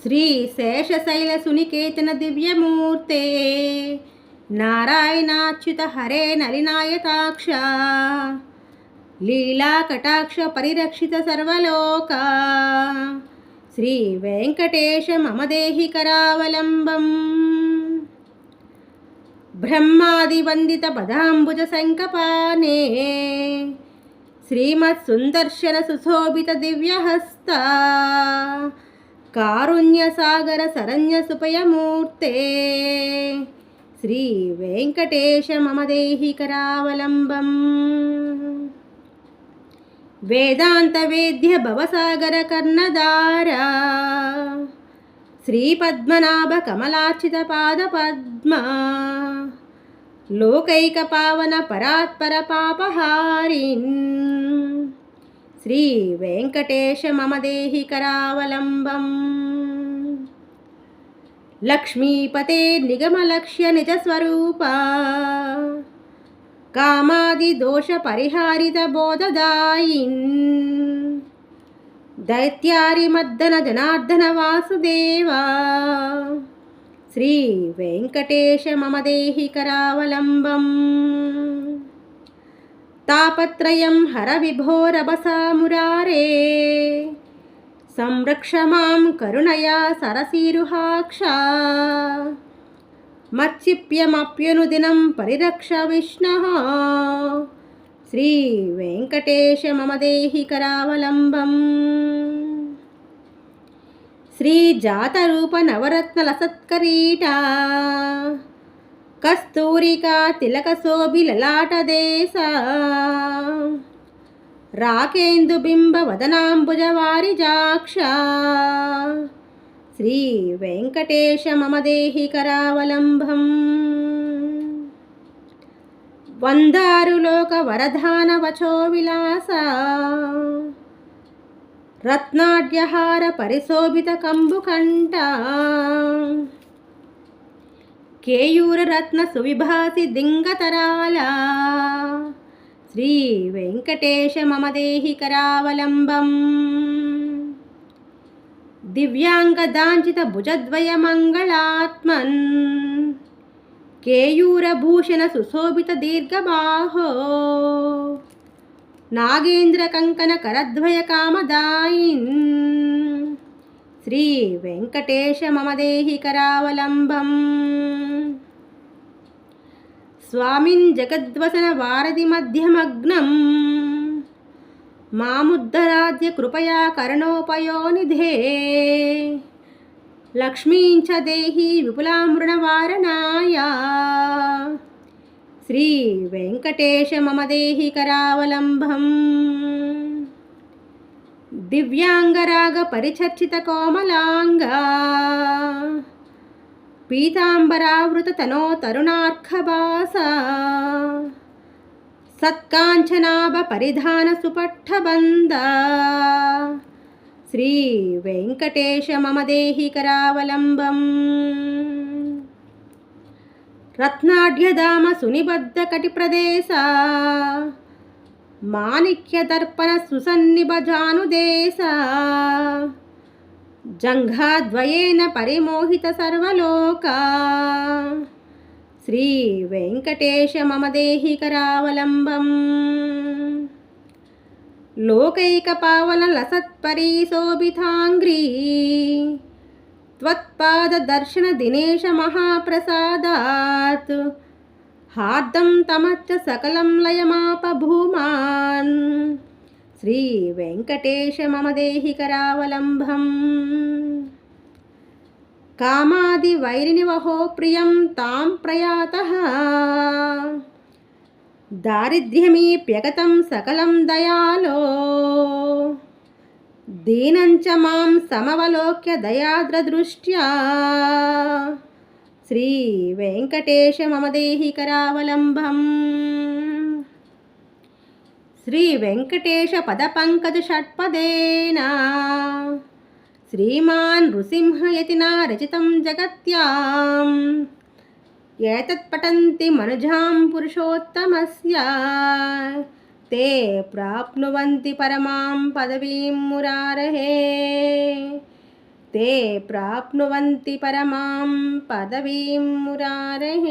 శ్రీశేషశైలసునికేతన దివ్యమూర్తే నారాయణాచ్యుత హరే నలినాయతాక్ష లీలాకటాక్ష పరిరక్షిత సర్వలోకా శ్రీ వెంకటేశ మమ దేహి కరావలంబం. బ్రహ్మాదివందిత పదాంబుజ సంకపానే శ్రీమత్సుందర్శన సుశోభిత దివ్యహస్త కారుణ్యసాగర శరణ్య సుపయమూర్తే శ్రీ వెంకటేశ మమ దేహి కరావలంబం. వేదాంత వేద్య భవసాగర కర్ణధార శ్రీపద్మనాభ కమలార్చిత పాద పద్మ లోకైక పావన పరాత్పర పాపహారిన్ శ్రీ వెంకటేశ మమ దేహి కరావలంబం. లక్ష్మీపతే నిగమలక్ష్య నిజ స్వరూప కామాది దోష పరిహారిత బోధదాయిన్ దైత్యారి మద్దన జనార్దన వాసుదేవా శ్రీ వెంకటేశ మమ దేహి కరావలంబం. తాపత్రయం హర విభోరభసా మురారే సంరక్ష మాం కరుణయా సరసీరుహాక్ష మచ్చిప్యమప్యనుదినం పరిరక్ష విష్ణః శ్రీ వెంకటేశ మమ దేహి కరావలంబం. శ్రీ జాతరూప నవరత్న లసత్కరీట కస్తూరికా తిలక శోభి లలాట దేశ రాకేందు బింబ వదనాంబుజ వారిజాక్ష శ్రీ వెంకటేశ మమ దేహి కరావలంబం. వందారు లోక వరధాన వచో విలాస రత్నాడ్యహార పరిశోభిత కంబుకంఠ కేయూర రత్న సువిభాసి దింగతరాల శ్రీ వెంకటేశ మమ దేహి కరావలంబం. దివ్యాంగదాంచిత భుజద్వయ మంగళాత్మన్ కేయూరభూషణ సుశోభిత దీర్ఘబాహో నాగేంద్ర కంకణ కరద్వయ కామదాయిన్ శ్రీ వెంకటేశ మమ దేహి కరావలంబం. స్వామిన్ జగద్వసన వారధి మధ్యమగ్నం మాముద్ధరాద్య కృపయా కరుణోపయోనిధే లక్ష్మీంచ దేహి విపులామృణవారణాయ శ్రీ వెంకటేశ మమ దేహి కరావలంబం. దివ్యాంగరాగ పరిచర్చిత కోమలాంగ పీతాంబరావృత తనో తరుణార్కభాస సత్కాంచనాభ పరిధాన సుపట్టబంద శ్రీ వెంకటేశ మమ దేహి కరావలంబం. రత్నాఢ్యధామ సునిబద్ధ కటి ప్రదేశ మాణిక్య దర్పణ సుసన్నిభజానుదేశ జంఘాద్వయేన పరిమోహిత సర్వలోకా శ్రీ వెంకటేశ మమ దేహి కరావలంబం. లోకైక పావన లసత్పరీశోభితాంగ్రీ త్వత్పాద దర్శన దినేశ మహాప్రసాదాత్ హార్దం తమచ్చ సకలం లయమాప భూమాన్ శ్రీ వెంకటేశ మమ దేహి కరావలంబం. కామాది వైరిని వహో ప్రియం తాం ప్రయాతః దారిద్ర్యమీప్యగతం సకలం దయాలో దీనంచ మాం సమవలోక్య దయాద్రదృష్ట్యా శ్రీ వెంకటేశ మమ దేహి కరావలంబం. శ్రీ వెంకటేశ పదపంకజ షట్పదేన శ్రీమాన్ నృసింహయతినా రచితం జగత్యాం ఏతత్ పఠంతి మనుజాం పురుషోత్తమస్య ते प्राप्नुवन्ति परमां पदवीं मुरारहे। ते प्राप्नुवन्ति परमां पदवीं मुरारेः।